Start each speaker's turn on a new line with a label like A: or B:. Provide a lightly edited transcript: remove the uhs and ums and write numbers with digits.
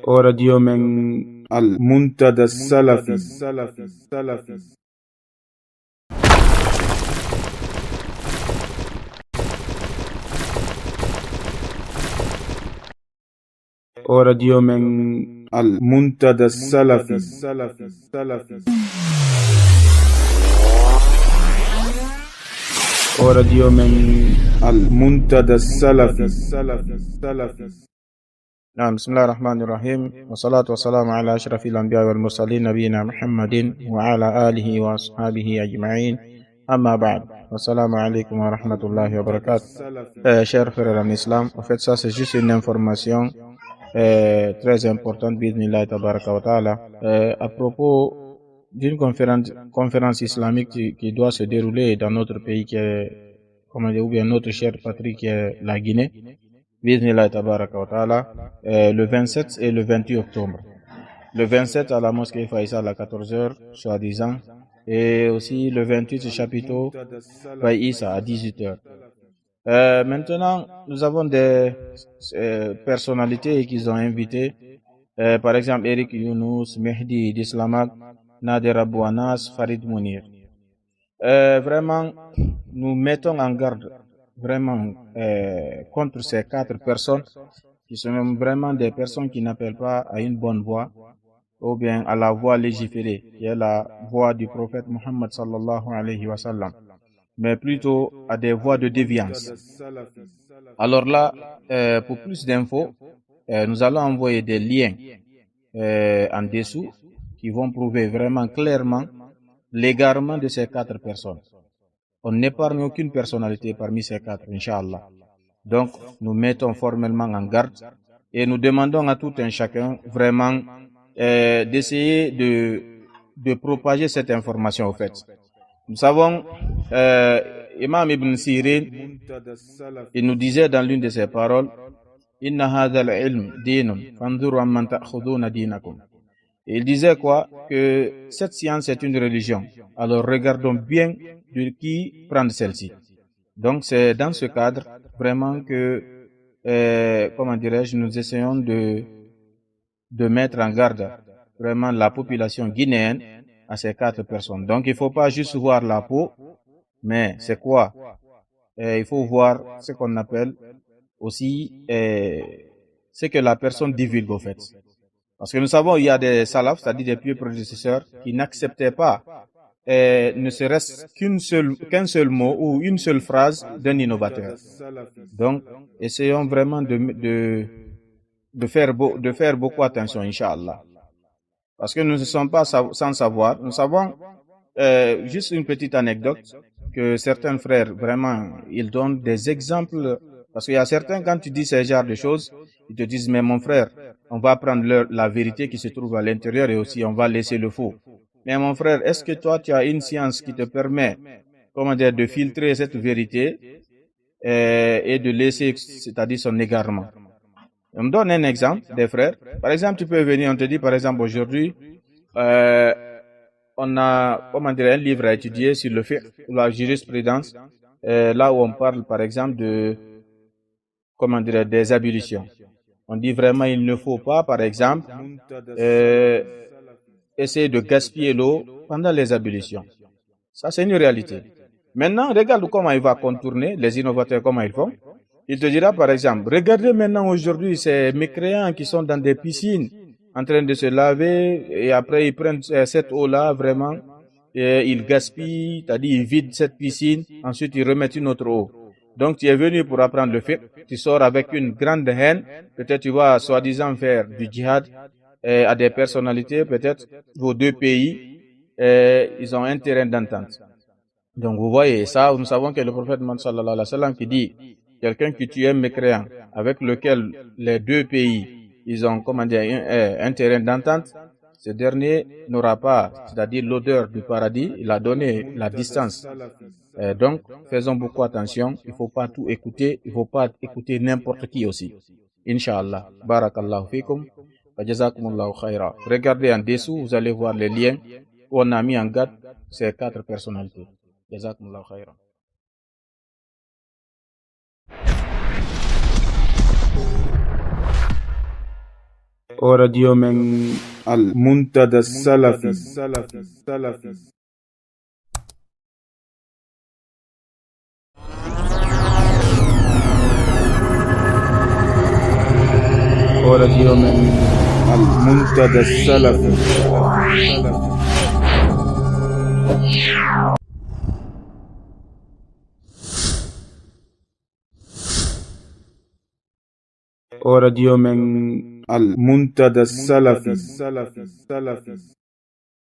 A: وراديو من المنتدى السلفي. وراديو من المنتدى السلفي. وراديو من المنتدى السلفي.
B: نعم، بسم الله الرحمن الرحيم، والصلاة والسلام على أشرف الأنبياء والمرسلين نبينا محمد وعلى آله وأصحابه أجمعين. أما بعد، والسلام عليكم ورحمة الله وبركاته. Chers frères en islam, en fait ça c'est juste une information très importante bismillah tabaraka wa ta'ala à propos d'une conférence islamique qui doit se dérouler dans notre pays qui est, ou bien notre chère patrie qui est la Guinée. Bismillah tabaraka wa ta'ala, le 27 et le 28 octobre. Le 27 à la mosquée Faisal à 14h, soi-disant, et aussi le 28 au chapiteau Faïssa à 18h. Maintenant, nous avons des personnalités qu'ils ont invitées, par exemple Eric Younous, Mehdi Dislamak, Nader Abouanas, Farid Mounir. Vraiment, nous mettons en garde vraiment contre ces 4 personnes qui sont vraiment des personnes qui n'appellent pas à une bonne voie ou bien à la voie légiférée, qui est la voie du prophète Muhammad sallallahu alayhi wa sallam, mais plutôt à des voies de déviance. Alors là, pour plus d'infos, nous allons envoyer des liens en dessous qui vont prouver vraiment clairement l'égarement de ces 4 personnes. On n'épargne aucune personnalité parmi ces 4, Inch'Allah. Donc, nous mettons formellement en garde et nous demandons à tout un chacun vraiment d'essayer de propager cette information au fait. Nous savons, Imam Ibn Sirin, il nous disait dans l'une de ses paroles, Inna hadha al-ilm dinun, fanzuru amman ta'khuduna dinakum. Il disait quoi? Que cette science est une religion. Alors regardons bien de qui prendre celle-ci. Donc c'est dans ce cadre vraiment que, nous essayons de mettre en garde vraiment la population guinéenne à ces 4 personnes. Donc il ne faut pas juste voir la peau, mais c'est quoi? Il faut voir ce qu'on appelle aussi ce que la personne divulgue au fait. Parce que nous savons il y a des salafs, c'est-à-dire des pieux prédécesseurs, qui n'acceptaient pas ne serait-ce qu'un seul mot ou une seule phrase d'un innovateur. Donc, essayons vraiment de faire beaucoup attention, Inch'Allah. Parce que nous ne sommes pas sans savoir. Nous savons, juste une petite anecdote, que certains frères, vraiment, ils donnent des exemples. Parce qu'il y a certains, quand tu dis ce genre de choses, ils te disent, mais mon frère, on va prendre la vérité qui se trouve à l'intérieur et aussi on va laisser le faux. Mais mon frère, est-ce que toi, tu as une science qui te permet, de filtrer cette vérité et de laisser, c'est-à-dire son égarement? On me donne un exemple des frères. Par exemple, tu peux venir, on te dit, par exemple, aujourd'hui, on a, un livre à étudier sur le fiqh, la jurisprudence, là où on parle, par exemple, des ablutions. On dit vraiment, il ne faut pas, par exemple, essayer de gaspiller l'eau pendant les ablutions. Ça, c'est une réalité. Maintenant, regarde comment il va contourner, les innovateurs, comment ils font. Il te dira, par exemple, regardez maintenant aujourd'hui ces mécréants qui sont dans des piscines, en train de se laver, et après ils prennent cette eau-là, vraiment, et ils gaspillent, c'est-à-dire ils vident cette piscine, ensuite ils remettent une autre eau. Donc tu es venu pour apprendre le fiqh, tu sors avec une grande haine, peut-être tu vas soi-disant faire du djihad à des personnalités, peut-être vos 2 pays, ils ont un terrain d'entente. Donc vous voyez ça, nous savons que le prophète Muhammad sallallahu alayhi wa sallam qui dit, quelqu'un qui tue un mécréant avec lequel les 2 pays, ils ont un terrain d'entente, ce dernier n'aura pas, c'est-à-dire l'odeur du paradis, il a donné la distance. Donc, faisons beaucoup attention, il ne faut pas tout écouter, il ne faut pas écouter n'importe qui aussi. Inch'Allah. Barakallahu fikum. Wa jazakumullahu khaira. Regardez en dessous, vous allez voir les liens où on a mis en garde ces 4 personnalités. Jazakumullahu khaira.
A: راديو من المنتدى السلفي. راديو من المنتدى السلفي. راديو من المنتدى السلفي.